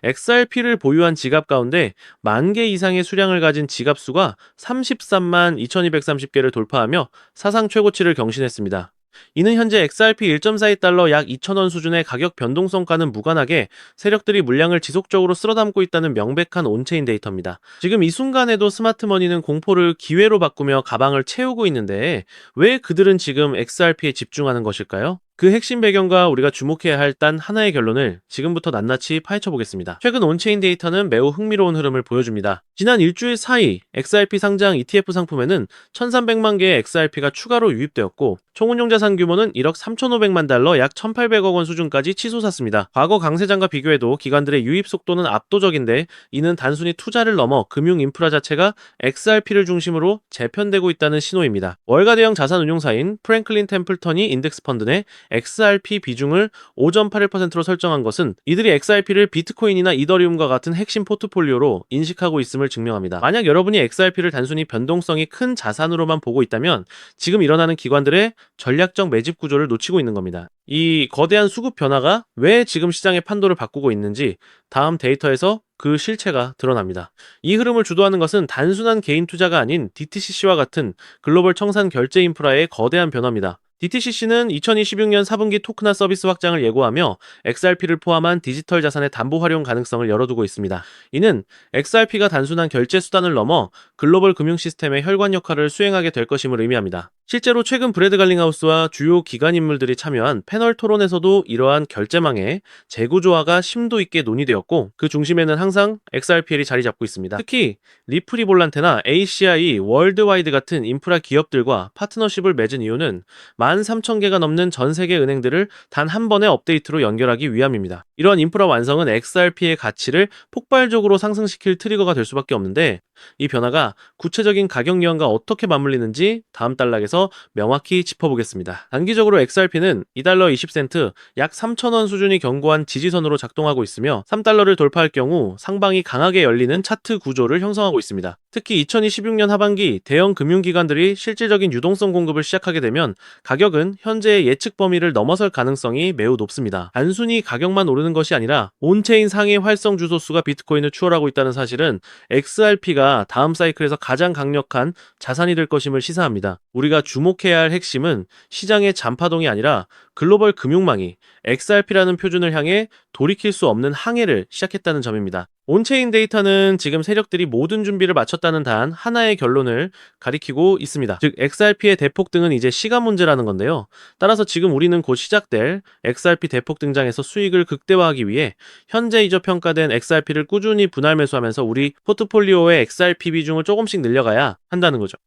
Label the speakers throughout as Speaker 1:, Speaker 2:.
Speaker 1: XRP를 보유한 지갑 가운데 10,000개 이상의 수량을 가진 지갑 수가 33만 2,230개를 돌파하며 사상 최고치를 경신했습니다. 이는 현재 XRP 1.42달러 약 2,000원 수준의 가격 변동성과는 무관하게 세력들이 물량을 지속적으로 쓸어담고 있다는 명백한 온체인 데이터입니다. 지금 이 순간에도 스마트머니는 공포를 기회로 바꾸며 가방을 채우고 있는데 왜 그들은 지금 XRP에 집중하는 것일까요? 그 핵심 배경과 우리가 주목해야 할 단 하나의 결론을 지금부터 낱낱이 파헤쳐 보겠습니다. 최근 온체인 데이터는 매우 흥미로운 흐름을 보여줍니다. 지난 일주일 사이 XRP 상장 ETF 상품에는 1,300만 개의 XRP가 추가로 유입되었고 총 운용 자산 규모는 1억 3,500만 달러 약 1,800억 원 수준까지 치솟았습니다. 과거 강세장과 비교해도 기관들의 유입 속도는 압도적인데 이는 단순히 투자를 넘어 금융 인프라 자체가 XRP를 중심으로 재편되고 있다는 신호입니다. 월가 대형 자산 운용사인 프랭클린 템플턴이 인덱스 펀드 내 XRP 비중을 5.81%로 설정한 것은 이들이 XRP를 비트코인이나 이더리움과 같은 핵심 포트폴리오로 인식하고 있음을 증명합니다. 만약 여러분이 XRP를 단순히 변동성이 큰 자산으로만 보고 있다면 지금 일어나는 기관들의 전략적 매집 구조를 놓치고 있는 겁니다. 이 거대한 수급 변화가 왜 지금 시장의 판도를 바꾸고 있는지 다음 데이터에서 그 실체가 드러납니다. 이 흐름을 주도하는 것은 단순한 개인 투자가 아닌 DTCC와 같은 글로벌 청산 결제 인프라의 거대한 변화입니다. DTCC는 2026년 4분기 토크나 서비스 확장을 예고하며 XRP를 포함한 디지털 자산의 담보 활용 가능성을 열어두고 있습니다. 이는 XRP가 단순한 결제 수단을 넘어 글로벌 금융 시스템의 혈관 역할을 수행하게 될 것임을 의미합니다. 실제로 최근 브래드 갈링하우스와 주요 기관 인물들이 참여한 패널 토론에서도 이러한 결제망의 재구조화가 심도 있게 논의되었고 그 중심에는 항상 XRPL이 자리 잡고 있습니다. 특히 리플이 볼란테나 ACI 월드와이드 같은 인프라 기업들과 파트너십을 맺은 이유는 13,000개가 넘는 전 세계 은행들을 단 한 번의 업데이트로 연결하기 위함입니다. 이러한 인프라 완성은 XRP의 가치를 폭발적으로 상승시킬 트리거가 될 수밖에 없는데 이 변화가 구체적인 가격 요인과 어떻게 맞물리는지 다음 단락에서 명확히 짚어보겠습니다. 단기적으로 XRP는 2달러 20센트 약 3,000원 수준이 견고한 지지선으로 작동하고 있으며 3달러를 돌파할 경우 상방이 강하게 열리는 차트 구조를 형성하고 있습니다. 특히 2026년 하반기 대형 금융기관들이 실질적인 유동성 공급을 시작하게 되면 가격은 현재의 예측 범위를 넘어설 가능성이 매우 높습니다. 단순히 가격만 오르는 것이 아니라 온체인 상위 활성 주소수가 비트코인을 추월하고 있다는 사실은 XRP가 다음 사이클에서 가장 강력한 자산이 될 것임을 시사합니다. 우리가 주목해야 할 핵심은 시장의 잔파동이 아니라 글로벌 금융망이 XRP라는 표준을 향해 돌이킬 수 없는 항해를 시작했다는 점입니다. 온체인 데이터는 지금 세력들이 모든 준비를 마쳤다는 단 하나의 결론을 가리키고 있습니다. 즉 XRP의 대폭등은 이제 시간 문제라는 건데요. 따라서 지금 우리는 곧 시작될 XRP 대폭 등장에서 수익을 극대화하기 위해 현재 이저 평가된 XRP를 꾸준히 분할 매수하면서 우리 포트폴리오의 XRP 비중을 조금씩 늘려가야 한다는 거죠.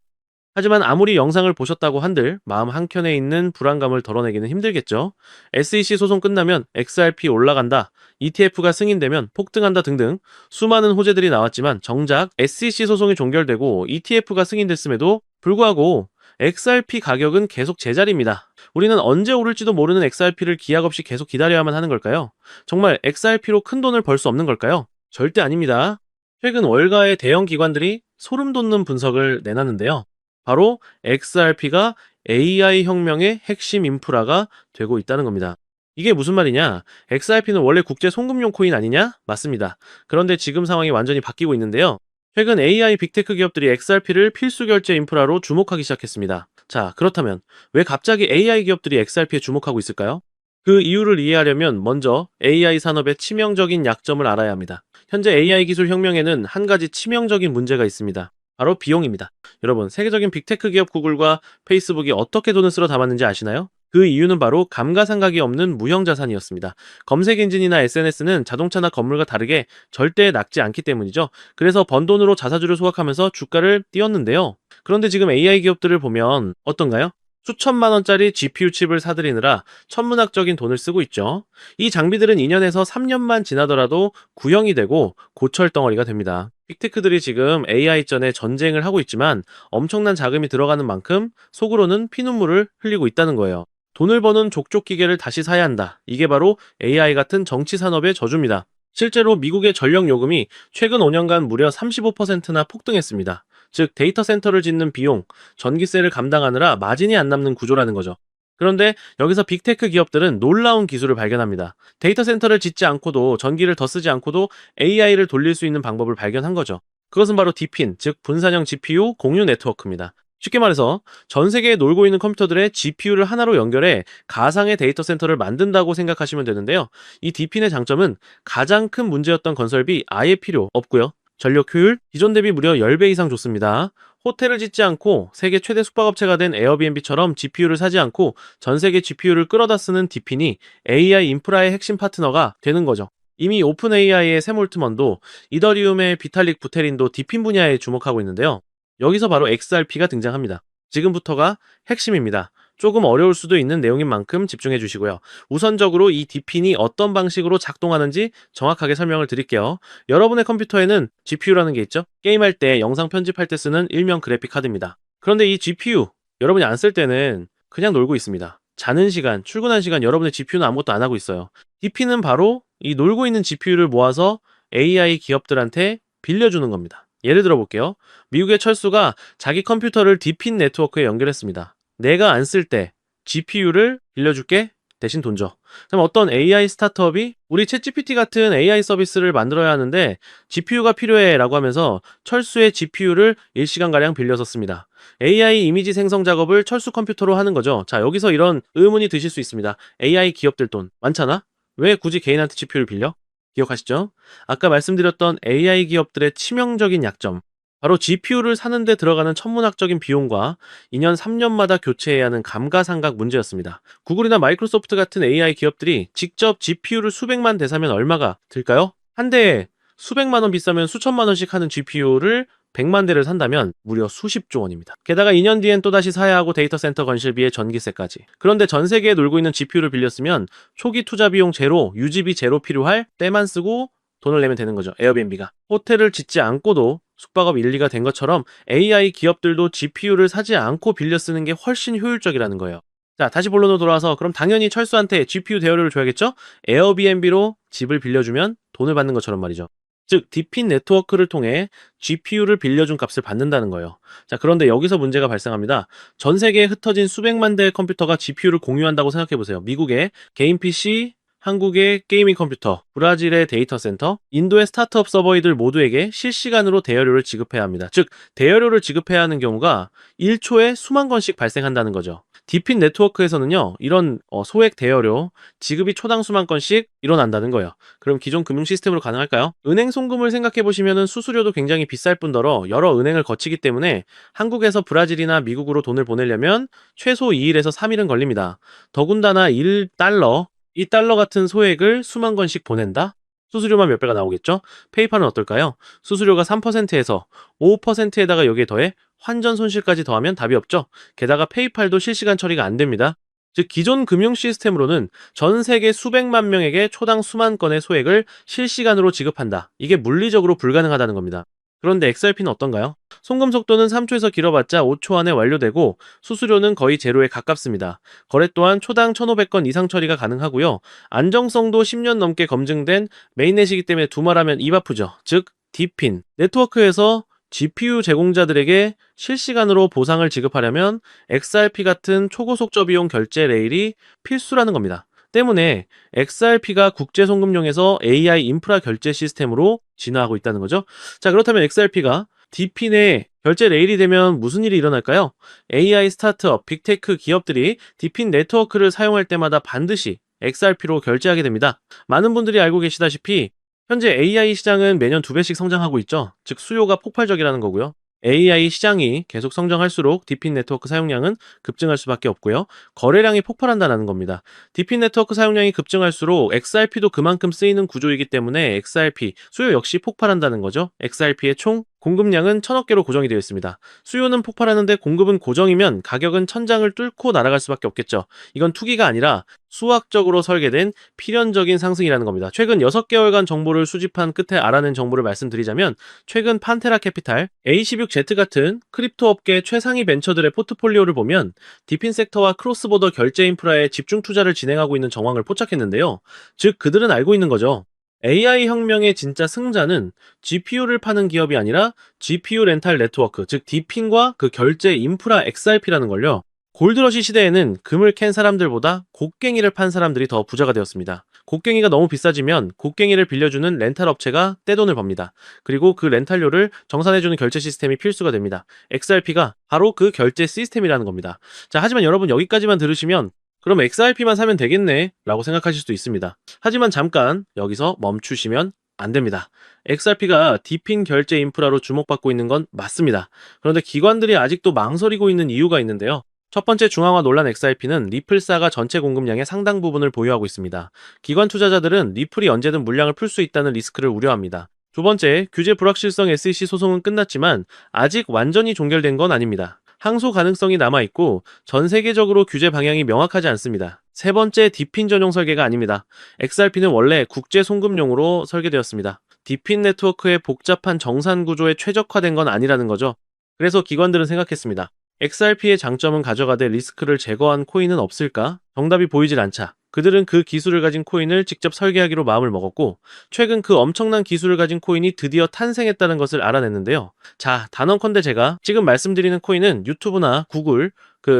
Speaker 1: 하지만 아무리 영상을 보셨다고 한들 마음 한켠에 있는 불안감을 덜어내기는 힘들겠죠. SEC 소송 끝나면 XRP 올라간다, ETF가 승인되면 폭등한다 등등 수많은 호재들이 나왔지만 정작 SEC 소송이 종결되고 ETF가 승인됐음에도 불구하고 XRP 가격은 계속 제자리입니다. 우리는 언제 오를지도 모르는 XRP를 기약 없이 계속 기다려야만 하는 걸까요? 정말 XRP로 큰 돈을 벌 수 없는 걸까요? 절대 아닙니다. 최근 월가의 대형 기관들이 소름 돋는 분석을 내놨는데요. 바로 XRP가 AI 혁명의 핵심 인프라가 되고 있다는 겁니다. 이게 무슨 말이냐? XRP는 원래 국제 송금용 코인 아니냐? 맞습니다. 그런데 지금 상황이 완전히 바뀌고 있는데요. 최근 AI 빅테크 기업들이 XRP를 필수 결제 인프라로 주목하기 시작했습니다. 자, 그렇다면 왜 갑자기 AI 기업들이 XRP에 주목하고 있을까요? 그 이유를 이해하려면 먼저 AI 산업의 치명적인 약점을 알아야 합니다. 현재 AI 기술 혁명에는 한 가지 치명적인 문제가 있습니다. 바로 비용입니다. 여러분, 세계적인 빅테크 기업 구글과 페이스북이 어떻게 돈을 쓸어 담았는지 아시나요? 그 이유는 바로 감가상각이 없는 무형자산이었습니다. 검색 엔진이나 SNS는 자동차나 건물과 다르게 절대 낙지 않기 때문이죠. 그래서 번 돈으로 자사주를 소각하면서 주가를 띄웠는데요. 그런데 지금 AI 기업들을 보면 어떤가요? 수천만 원짜리 GPU 칩을 사들이느라 천문학적인 돈을 쓰고 있죠. 이 장비들은 2년에서 3년만 지나더라도 구형이 되고 고철 덩어리가 됩니다. 빅테크들이 지금 AI전에 전쟁을 하고 있지만 엄청난 자금이 들어가는 만큼 속으로는 피눈물을 흘리고 있다는 거예요. 돈을 버는 족족 기계를 다시 사야 한다. 이게 바로 AI 같은 정치 산업의 저주입니다. 실제로 미국의 전력 요금이 최근 5년간 무려 35%나 폭등했습니다. 즉 데이터 센터를 짓는 비용, 전기세를 감당하느라 마진이 안 남는 구조라는 거죠. 그런데 여기서 빅테크 기업들은 놀라운 기술을 발견합니다. 데이터 센터를 짓지 않고도 전기를 더 쓰지 않고도 AI를 돌릴 수 있는 방법을 발견한 거죠. 그것은 바로 디핀, 즉 분산형 GPU 공유 네트워크입니다. 쉽게 말해서 전 세계에 놀고 있는 컴퓨터들의 GPU를 하나로 연결해 가상의 데이터 센터를 만든다고 생각하시면 되는데요. 이 디핀의 장점은 가장 큰 문제였던 건설비 아예 필요 없고요. 전력 효율 기존 대비 무려 10배 이상 좋습니다. 호텔을 짓지 않고 세계 최대 숙박업체가 된 에어비앤비처럼 GPU를 사지 않고 전 세계 GPU를 끌어다 쓰는 디핀이 AI 인프라의 핵심 파트너가 되는 거죠. 이미 오픈 AI의 샘 올트먼도 이더리움의 비탈릭 부테린도 디핀 분야에 주목하고 있는데요. 여기서 바로 XRP가 등장합니다. 지금부터가 핵심입니다. 조금 어려울 수도 있는 내용인 만큼 집중해 주시고요. 우선적으로 이 디핀이 어떤 방식으로 작동하는지 정확하게 설명을 드릴게요. 여러분의 컴퓨터에는 GPU라는 게 있죠? 게임할 때, 영상 편집할 때 쓰는 일명 그래픽 카드입니다. 그런데 이 GPU, 여러분이 안 쓸 때는 그냥 놀고 있습니다. 자는 시간, 출근한 시간 여러분의 GPU는 아무것도 안 하고 있어요. DP는 바로 이 놀고 있는 GPU를 모아서 AI 기업들한테 빌려주는 겁니다. 예를 들어 볼게요. 미국의 철수가 자기 컴퓨터를 디핀 네트워크에 연결했습니다. 내가 안 쓸 때 GPU를 빌려줄게 대신 돈 줘. 그럼 어떤 AI 스타트업이 우리 챗GPT 같은 AI 서비스를 만들어야 하는데 GPU가 필요해 라고 하면서 철수의 GPU를 일시간가량 빌려 썼습니다. AI 이미지 생성 작업을 철수 컴퓨터로 하는 거죠. 자, 여기서 이런 의문이 드실 수 있습니다. AI 기업들 돈 많잖아? 왜 굳이 개인한테 GPU를 빌려? 기억하시죠? 아까 말씀드렸던 AI 기업들의 치명적인 약점. 바로 GPU를 사는데 들어가는 천문학적인 비용과 2년, 3년마다 교체해야 하는 감가상각 문제였습니다. 구글이나 마이크로소프트 같은 AI 기업들이 직접 GPU를 수백만 대 사면 얼마가 들까요? 한 대에 수백만 원 비싸면 수천만 원씩 하는 GPU를 100만 대를 산다면 무려 수십조 원입니다. 게다가 2년 뒤엔 또다시 사야 하고 데이터 센터 건설비에 전기세까지. 그런데 전 세계에 놀고 있는 GPU를 빌렸으면 초기 투자 비용 제로, 유지비 제로 필요할 때만 쓰고 돈을 내면 되는 거죠. 에어비앤비가. 호텔을 짓지 않고도 숙박업 1, 2가 된 것처럼 AI 기업들도 GPU를 사지 않고 빌려 쓰는 게 훨씬 효율적이라는 거예요. 자, 다시 본론으로 돌아와서 그럼 당연히 철수한테 GPU 대여료를 줘야겠죠? 에어비앤비로 집을 빌려주면 돈을 받는 것처럼 말이죠. 즉, 디핀 네트워크를 통해 GPU를 빌려준 값을 받는다는 거예요. 자, 그런데 여기서 문제가 발생합니다. 전 세계에 흩어진 수백만 대의 컴퓨터가 GPU를 공유한다고 생각해보세요. 미국의 개인 PC, 한국의 게이밍 컴퓨터, 브라질의 데이터 센터, 인도의 스타트업 서버이들 모두에게 실시간으로 대여료를 지급해야 합니다. 즉, 대여료를 지급해야 하는 경우가 1초에 수만 건씩 발생한다는 거죠. 디핀 네트워크에서는요, 이런 소액 대여료, 지급이 초당 수만 건씩 일어난다는 거예요. 그럼 기존 금융 시스템으로 가능할까요? 은행 송금을 생각해 보시면 수수료도 굉장히 비쌀 뿐더러 여러 은행을 거치기 때문에 한국에서 브라질이나 미국으로 돈을 보내려면 최소 2일에서 3일은 걸립니다. 더군다나 1달러, 이 달러 같은 소액을 수만 건씩 보낸다? 수수료만 몇 배가 나오겠죠? 페이팔은 어떨까요? 수수료가 3%에서 5%에다가 여기에 더해 환전 손실까지 더하면 답이 없죠. 게다가 페이팔도 실시간 처리가 안 됩니다. 즉, 기존 금융 시스템으로는 전 세계 수백만 명에게 초당 수만 건의 소액을 실시간으로 지급한다. 이게 물리적으로 불가능하다는 겁니다. 그런데 XRP는 어떤가요? 송금 속도는 3초에서 길어봤자 5초 안에 완료되고 수수료는 거의 제로에 가깝습니다. 거래 또한 초당 1,500건 이상 처리가 가능하고요. 안정성도 10년 넘게 검증된 메인넷이기 때문에 두말하면 입 아프죠. 즉, 디핀. 네트워크에서 GPU 제공자들에게 실시간으로 보상을 지급하려면 XRP 같은 초고속저 비용 결제 레일이 필수라는 겁니다. 때문에 XRP가 국제 송금용에서 AI 인프라 결제 시스템으로 진화하고 있다는 거죠. 자, 그렇다면 XRP가 디핀의 결제 레일이 되면 무슨 일이 일어날까요? AI 스타트업, 빅테크 기업들이 디핀 네트워크를 사용할 때마다 반드시 XRP로 결제하게 됩니다. 많은 분들이 알고 계시다시피 현재 AI 시장은 매년 2배씩 성장하고 있죠. 즉 수요가 폭발적이라는 거고요. AI 시장이 계속 성장할수록 디핀 네트워크 사용량은 급증할 수밖에 없고요. 거래량이 폭발한다는 겁니다. 디핀 네트워크 사용량이 급증할수록 XRP도 그만큼 쓰이는 구조이기 때문에 XRP 수요 역시 폭발한다는 거죠. XRP의 총 공급량은 1,000억 개로 고정이 되어 있습니다. 수요는 폭발하는데 공급은 고정이면 가격은 천장을 뚫고 날아갈 수밖에 없겠죠. 이건 투기가 아니라 수학적으로 설계된 필연적인 상승이라는 겁니다. 최근 6개월간 정보를 수집한 끝에 알아낸 정보를 말씀드리자면 최근 판테라 캐피탈, A16Z 같은 크립토 업계 최상위 벤처들의 포트폴리오를 보면 디핀 섹터와 크로스보더 결제 인프라에 집중 투자를 진행하고 있는 정황을 포착했는데요. 즉 그들은 알고 있는 거죠. AI 혁명의 진짜 승자는 GPU를 파는 기업이 아니라 GPU 렌탈 네트워크, 즉 디핀과 그 결제 인프라 XRP라는 걸요. 골드러시 시대에는 금을 캔 사람들보다 곡괭이를 판 사람들이 더 부자가 되었습니다. 곡괭이가 너무 비싸지면 곡괭이를 빌려주는 렌탈 업체가 떼돈을 법니다. 그리고 그 렌탈료를 정산해주는 결제 시스템이 필수가 됩니다. XRP가 바로 그 결제 시스템이라는 겁니다. 자, 하지만 여러분 여기까지만 들으시면 그럼 XRP만 사면 되겠네 라고 생각하실 수도 있습니다. 하지만 잠깐 여기서 멈추시면 안 됩니다. XRP가 디핀 결제 인프라로 주목받고 있는 건 맞습니다. 그런데 기관들이 아직도 망설이고 있는 이유가 있는데요. 첫 번째 중앙화 논란 XRP는 리플사가 전체 공급량의 상당 부분을 보유하고 있습니다. 기관 투자자들은 리플이 언제든 물량을 풀 수 있다는 리스크를 우려합니다. 두 번째, 규제 불확실성 SEC 소송은 끝났지만 아직 완전히 종결된 건 아닙니다. 항소 가능성이 남아있고 전 세계적으로 규제 방향이 명확하지 않습니다. 세 번째, 디핀 전용 설계가 아닙니다. XRP는 원래 국제 송금용으로 설계되었습니다. 디핀 네트워크의 복잡한 정산 구조에 최적화된 건 아니라는 거죠. 그래서 기관들은 생각했습니다. XRP의 장점은 가져가되 리스크를 제거한 코인은 없을까? 정답이 보이질 않자 그들은 그 기술을 가진 코인을 직접 설계하기로 마음을 먹었고 최근 그 엄청난 기술을 가진 코인이 드디어 탄생했다는 것을 알아냈는데요. 자, 단언컨대 제가 지금 말씀드리는 코인은 유튜브나 구글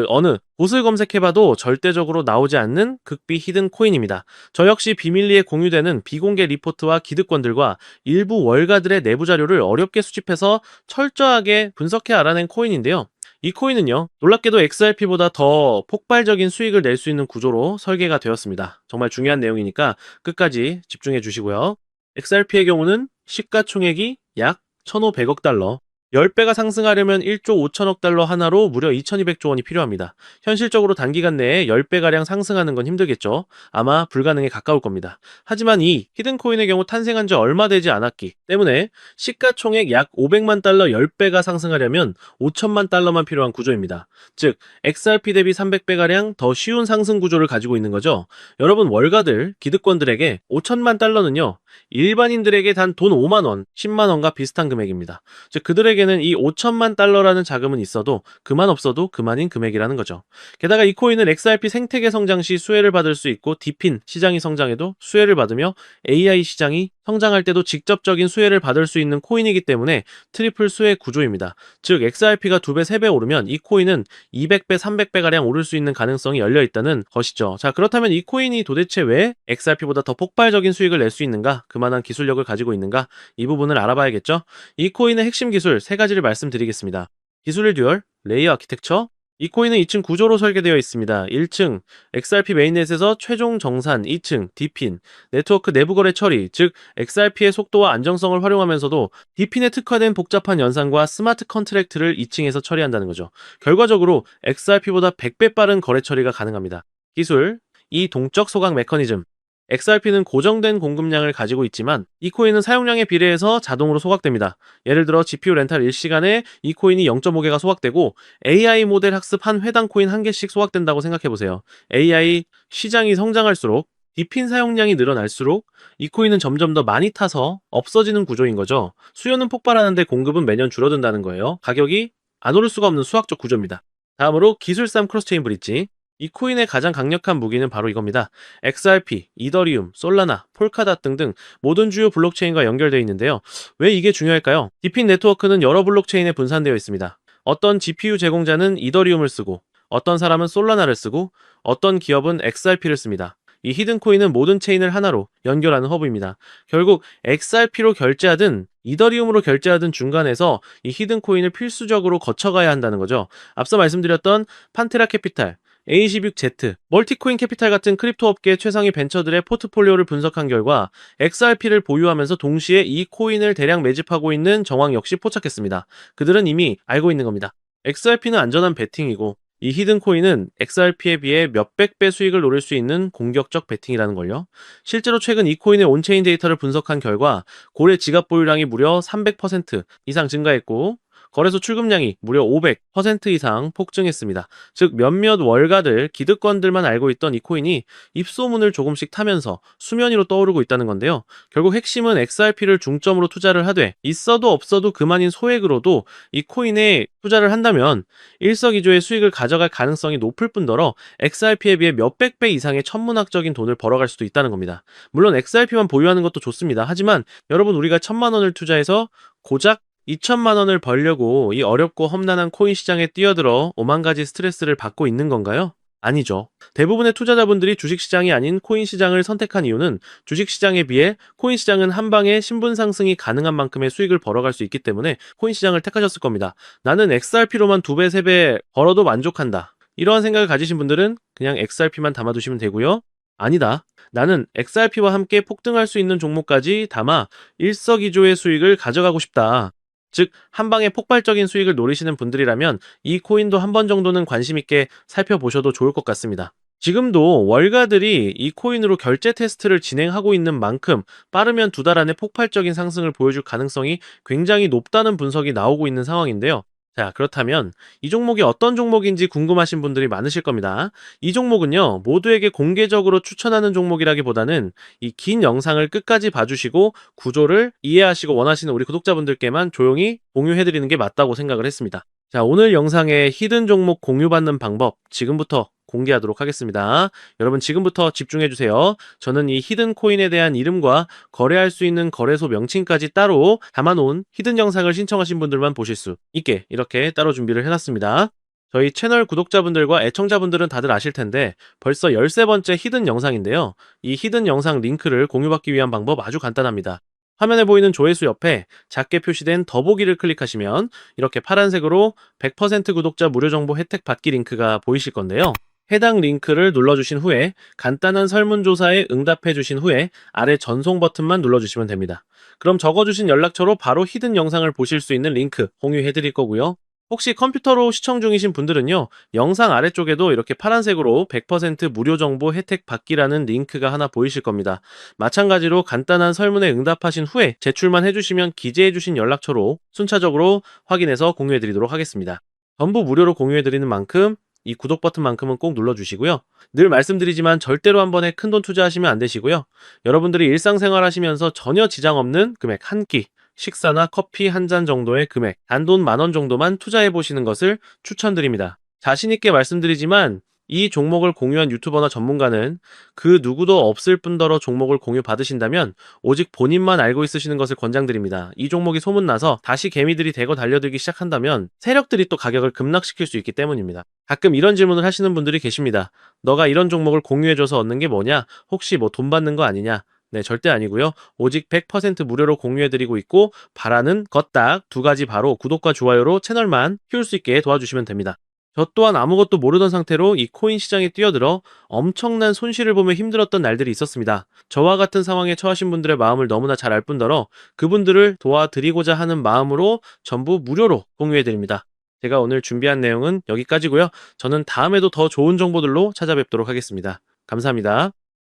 Speaker 1: 어느 곳을 검색해봐도 절대적으로 나오지 않는 극비 히든 코인입니다. 저 역시 비밀리에 공유되는 비공개 리포트와 기득권들과 일부 월가들의 내부 자료를 어렵게 수집해서 철저하게 분석해 알아낸 코인인데요. 이 코인은요, 놀랍게도 XRP보다 더 폭발적인 수익을 낼 수 있는 구조로 설계가 되었습니다. 정말 중요한 내용이니까 끝까지 집중해 주시고요. XRP의 경우는 시가총액이 약 1,500억 달러, 10배가 상승하려면 1조 5천억 달러 하나로 무려 2,200조 원이 필요합니다. 현실적으로 단기간 내에 10배가량 상승하는 건 힘들겠죠. 아마 불가능에 가까울 겁니다. 하지만 이 히든코인의 경우 탄생한 지 얼마 되지 않았기 때문에 시가총액 약 500만 달러 10배가 상승하려면 5천만 달러만 필요한 구조입니다. 즉, XRP 대비 300배가량 더 쉬운 상승 구조를 가지고 있는 거죠. 여러분 월가들, 기득권들에게 5천만 달러는요, 일반인들에게 단 돈 5만 원, 10만 원과 비슷한 금액입니다. 즉 그들에게는 이 5천만 달러라는 자금은 있어도 그만 없어도 그만인 금액이라는 거죠. 게다가 이 코인은 XRP 생태계 성장 시 수혜를 받을 수 있고 디핀 시장이 성장해도 수혜를 받으며 AI 시장이 성장할 때도 직접적인 수혜를 받을 수 있는 코인이기 때문에 트리플 수혜 구조입니다. 즉 XRP가 2배, 3배 오르면 이 코인은 200배, 300배가량 오를 수 있는 가능성이 열려 있다는 것이죠. 자, 그렇다면 이 코인이 도대체 왜 XRP보다 더 폭발적인 수익을 낼 수 있는가? 그만한 기술력을 가지고 있는가? 이 부분을 알아봐야겠죠? 이 코인의 핵심 기술 3가지를 말씀드리겠습니다. 기술 듀얼, 레이어 아키텍처. 이 코인은 2층 구조로 설계되어 있습니다. 1층 XRP 메인넷에서 최종 정산, 2층 디핀, 네트워크 내부 거래 처리, 즉 XRP의 속도와 안정성을 활용하면서도 디핀에 특화된 복잡한 연산과 스마트 컨트랙트를 2층에서 처리한다는 거죠. 결과적으로 XRP보다 100배 빠른 거래 처리가 가능합니다. 기술, 이 동적 소각 메커니즘. XRP는 고정된 공급량을 가지고 있지만 이 코인은 사용량에 비례해서 자동으로 소각됩니다. 예를 들어 GPU 렌탈 1시간에 이 코인이 0.5개가 소각되고 AI 모델 학습 한 회당 코인 1개씩 소각된다고 생각해보세요. AI 시장이 성장할수록 디핀 사용량이 늘어날수록 이 코인은 점점 더 많이 타서 없어지는 구조인 거죠. 수요는 폭발하는데 공급은 매년 줄어든다는 거예요. 가격이 안 오를 수가 없는 수학적 구조입니다. 다음으로 기술싸움 크로스체인 브릿지. 이 코인의 가장 강력한 무기는 바로 이겁니다. XRP, 이더리움, 솔라나, 폴카닷 등등 모든 주요 블록체인과 연결되어 있는데요. 왜 이게 중요할까요? 디핀 네트워크는 여러 블록체인에 분산되어 있습니다. 어떤 GPU 제공자는 이더리움을 쓰고 어떤 사람은 솔라나를 쓰고 어떤 기업은 XRP를 씁니다. 이 히든코인은 모든 체인을 하나로 연결하는 허브입니다. 결국 XRP로 결제하든 이더리움으로 결제하든 중간에서 이 히든코인을 필수적으로 거쳐가야 한다는 거죠. 앞서 말씀드렸던 판테라 캐피탈, A16Z, 멀티코인 캐피탈 같은 크립토 업계 최상위 벤처들의 포트폴리오를 분석한 결과 XRP를 보유하면서 동시에 이 코인을 대량 매집하고 있는 정황 역시 포착했습니다. 그들은 이미 알고 있는 겁니다. XRP는 안전한 베팅이고 이 히든코인은 XRP에 비해 몇백 배 수익을 노릴 수 있는 공격적 베팅이라는 걸요. 실제로 최근 이 코인의 온체인 데이터를 분석한 결과 고래 지갑 보유량이 무려 300% 이상 증가했고 거래소 출금량이 무려 500% 이상 폭증했습니다. 즉 몇몇 월가들, 기득권들만 알고 있던 이 코인이 입소문을 조금씩 타면서 수면 위로 떠오르고 있다는 건데요. 결국 핵심은 XRP를 중점으로 투자를 하되 있어도 없어도 그만인 소액으로도 이 코인에 투자를 한다면 일석이조의 수익을 가져갈 가능성이 높을 뿐더러 XRP에 비해 몇백 배 이상의 천문학적인 돈을 벌어갈 수도 있다는 겁니다. 물론 XRP만 보유하는 것도 좋습니다. 하지만 여러분 우리가 1,000만 원을 투자해서 고작 2천만 원을 벌려고 이 어렵고 험난한 코인 시장에 뛰어들어 오만 가지 스트레스를 받고 있는 건가요? 아니죠. 대부분의 투자자분들이 주식시장이 아닌 코인 시장을 선택한 이유는 주식시장에 비해 코인 시장은 한 방에 신분 상승이 가능한 만큼의 수익을 벌어갈 수 있기 때문에 코인 시장을 택하셨을 겁니다. 나는 XRP로만 2배, 3배 벌어도 만족한다. 이러한 생각을 가지신 분들은 그냥 XRP만 담아두시면 되고요. 아니다. 나는 XRP와 함께 폭등할 수 있는 종목까지 담아 일석이조의 수익을 가져가고 싶다. 즉, 한 방에 폭발적인 수익을 노리시는 분들이라면 이 코인도 한 번 정도는 관심 있게 살펴보셔도 좋을 것 같습니다. 지금도 월가들이 이 코인으로 결제 테스트를 진행하고 있는 만큼 빠르면 2달 안에 폭발적인 상승을 보여줄 가능성이 굉장히 높다는 분석이 나오고 있는 상황인데요. 자, 그렇다면 이 종목이 어떤 종목인지 궁금하신 분들이 많으실 겁니다. 이 종목은요, 모두에게 공개적으로 추천하는 종목이라기보다는 이 긴 영상을 끝까지 봐주시고 구조를 이해하시고 원하시는 우리 구독자분들께만 조용히 공유해드리는 게 맞다고 생각을 했습니다. 자, 오늘 영상의 히든 종목 공유받는 방법 지금부터 공개하도록 하겠습니다. 여러분 지금부터 집중해주세요. 저는 이 히든 코인에 대한 이름과 거래할 수 있는 거래소 명칭까지 따로 담아놓은 히든 영상을 신청하신 분들만 보실 수 있게 이렇게 따로 준비를 해놨습니다. 저희 채널 구독자분들과 애청자분들은 다들 아실 텐데 벌써 13번째 히든 영상인데요. 이 히든 영상 링크를 공유받기 위한 방법 아주 간단합니다. 화면에 보이는 조회수 옆에 작게 표시된 더보기를 클릭하시면 이렇게 파란색으로 100% 구독자 무료 정보 혜택 받기 링크가 보이실 건데요. 해당 링크를 눌러주신 후에 간단한 설문조사에 응답해주신 후에 아래 전송 버튼만 눌러주시면 됩니다. 그럼 적어주신 연락처로 바로 히든 영상을 보실 수 있는 링크 공유해드릴 거고요. 혹시 컴퓨터로 시청 중이신 분들은요, 영상 아래쪽에도 이렇게 파란색으로 100% 무료 정보 혜택 받기라는 링크가 하나 보이실 겁니다. 마찬가지로 간단한 설문에 응답하신 후에 제출만 해주시면 기재해주신 연락처로 순차적으로 확인해서 공유해드리도록 하겠습니다. 전부 무료로 공유해드리는 만큼 이 구독 버튼만큼은 꼭 눌러주시고요. 늘 말씀드리지만 절대로 한 번에 큰돈 투자하시면 안 되시고요. 여러분들이 일상생활 하시면서 전혀 지장 없는 금액 한 끼, 식사나 커피 한 잔 정도의 금액, 단돈 10,000원 정도만 투자해 보시는 것을 추천드립니다. 자신 있게 말씀드리지만 이 종목을 공유한 유튜버나 전문가는 그 누구도 없을 뿐더러 종목을 공유 받으신다면 오직 본인만 알고 있으시는 것을 권장드립니다. 이 종목이 소문나서 다시 개미들이 대거 달려들기 시작한다면 세력들이 또 가격을 급락시킬 수 있기 때문입니다. 가끔 이런 질문을 하시는 분들이 계십니다. 너가 이런 종목을 공유해줘서 얻는 게 뭐냐? 혹시 뭐 돈 받는 거 아니냐? 네, 절대 아니고요. 오직 100% 무료로 공유해드리고 있고 바라는 것 딱 2가지 바로 구독과 좋아요로 채널만 키울 수 있게 도와주시면 됩니다. 저 또한 아무것도 모르던 상태로 이 코인 시장에 뛰어들어 엄청난 손실을 보며 힘들었던 날들이 있었습니다. 저와 같은 상황에 처하신 분들의 마음을 너무나 잘 알 뿐더러 그분들을 도와드리고자 하는 마음으로 전부 무료로 공유해드립니다. 제가 오늘 준비한 내용은 여기까지고요. 저는 다음에도 더 좋은 정보들로 찾아뵙도록 하겠습니다. 감사합니다.